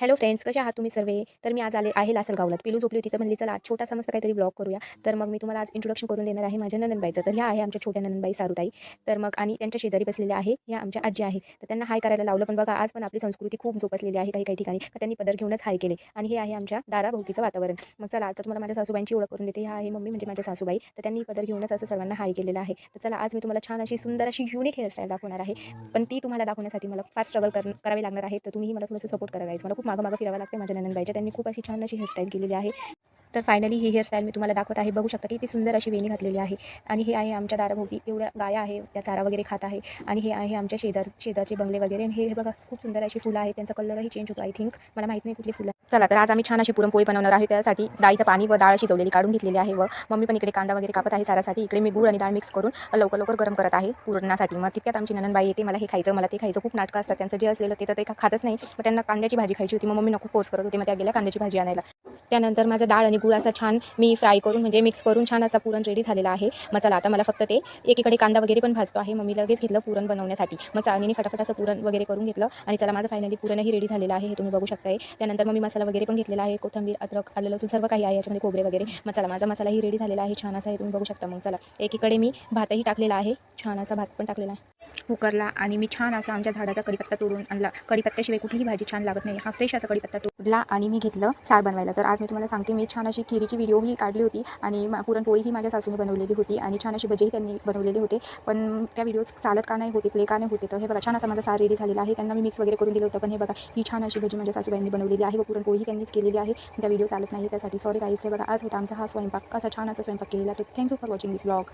Hello friends, कसे आहात तुम्ही सर्व? तर मी आज आले आहे लासलगावला. पिलू झोपली होती तर म्हणली चला आज छोटासा मस्त काहीतरी ब्लॉग करूया. तर मग मी तुम्हाला आज इंट्रोडक्शन करून देणार आहे माझ्या नणंदबाईचं. तर ह्या आहे आमच्या छोट्या नणंदबाई सारुताई. तर मग आणि त्यांच्या शेजारी बसलेल्या आहे ह्या आमच्या आजी आहे. तर त्यांना हाय करायला लावलं, पण बघा आज पण आपली संस्कृती खूप जोपासलेली आहे काही काही ठिकाणी. तर त्यांनी पदर घेऊनच हाय केले आणि हे आहे आमच्या दाराभोवतीचं वातावरण. मग चला आता तुम्हाला माझ्या सासूबाईंची ओळख करून देते. ह्या आहे मम्मी म्हणजे माझ्या सासूबाई. तर त्यांनी पदर घेऊनच असं सर्वांना हाय केलेलं आहे. तर चला आज मी तुम्हाला छान अशी सुंदर अशी युनिक हेअरस्टाईल दाखवणार आहे. पण ती तुम्हाला दाखवण्यासाठी मला फार स्ट्रगल करावे लागणार आहे. तर तुम्हीही मला थोडंसं सपोर्ट करा गाईज. मला खूप मागं फिरावं लागते माझ्या नणंदबाईच्या. त्यांनी खूप अशी छान अशी हेअरस्टाईल केलेली आहे. तर फायनली ही हेअरस्टाईल मी तुम्हाला दाखवत आहे. बघू शकता किती सुंदर अशी वेणी घातलेली आहे. आणि हे आहे आमच्या दाराभोवती एवढ्या गाया आहे, त्या चारा वगैरे खात आहे. आणि हे आहे आमच्या शेजारचे बंगले वगैरे. आणि हे बघा खूप सुंदर अशी फुलं आहेत. त्यांचा कलरही चेंज होतो आय थिंक. मला माहीत नाही कुठली फुलं. चला तर आज आम्ही छान अशी पुरणपोळी बनवणार आहे. त्यासाठी डाळीचं पाणी व डाळ शिजवलेली काढून घेतलेली आहे. व मम्मी पण इकडे कांदा वगैरे कापत आहे सारासाठी. इकडे मी गूळ आणि डाळ मिक्स करून लवकर लवकर गरम करत आहे पुरणासाठी. मग तितक्यात आमची नणंदबाई येते. मला हे खायचं, मला ते खायचं. खूप नाटकं असतात त्यांचं. जे असलेलं ते तर ते खातच नाही. मग त्यांना कांद्याची भाजी खायची होती. मग मम्मी नको फोर्स करत होती. मग त्या गेल्या कांद्याची भाजी आणायला. त्यानंतर माझं डाळ आणि गूळ असा छान मी फ्राय करून म्हणजे मिक्स करून छान असा पुरण रेडी झालेला आहे. मग चला आता मला फक्त ते एकीकडे कांदा वगैरे पण भाजतो आहे. मग मी लगेच घेतलं पुरण बनवण्यासाठी. मग चाळणीने फटाफट असं पुरण वगैरे करून घेतलं. आणि चला माझं फायनली पुरणही रेडी झालेलं आहे. हे तुम्ही बघू शकताय. त्यानंतर मग मी मसाला वगैरे पण घेतलेला आहे. कोथिंबीर, अद्रक, आलं, लसूण सर्व काही आहे याच्यामध्ये, खोबरे वगैरे. मग चला माझा मसालाही रेडी झालेला आहे. छान असा आहे, तुम्ही बघू शकता. मग चला एकीकडे मी भातही टाकलेला आहे. छान असा भात पण टाकलेला आहे कुकरला. आणि मी छान असा आमच्या झाडाचा कढीपत्ता तोडून आणला. कढीपत्त्याशिवाय कुठलीही भाजी छान लागत नाही. हा फ्रेश असा कढीपत्ता तोडला आणि मी घेतलं सार बनवायला. तर आज मी तुम्हाला सांगते, मी छान अशी खिरीची व्हिडिओही काढली होती आणि पुरणपोळीही माझ्या सासूने बनवलेली होती आणि छान अशी भजीही त्यांनी बनवलेली होते. पण त्या व्हिडिओज चालत का नाही होते, प्ले का नाही होते. तर हे बघा छान असा माझा सार रेडी झालेला आहे. त्यांना मी मिक्स वगैरे करून दिलं होतं. पण हे बघा ही छान अशी भजी माझ्या सासूबाईंनी बनवलेली आहे व पुरणपोळीही त्यांनीच केलेली आहे. त्या व्हिडिओ चालत नाही त्यासाठी सॉरी गाईज. हे बघा आज होता आमचा हा स्वयंपाक. कसा छान असा स्वयंपाक केलेला. तर thank you for watching this blog.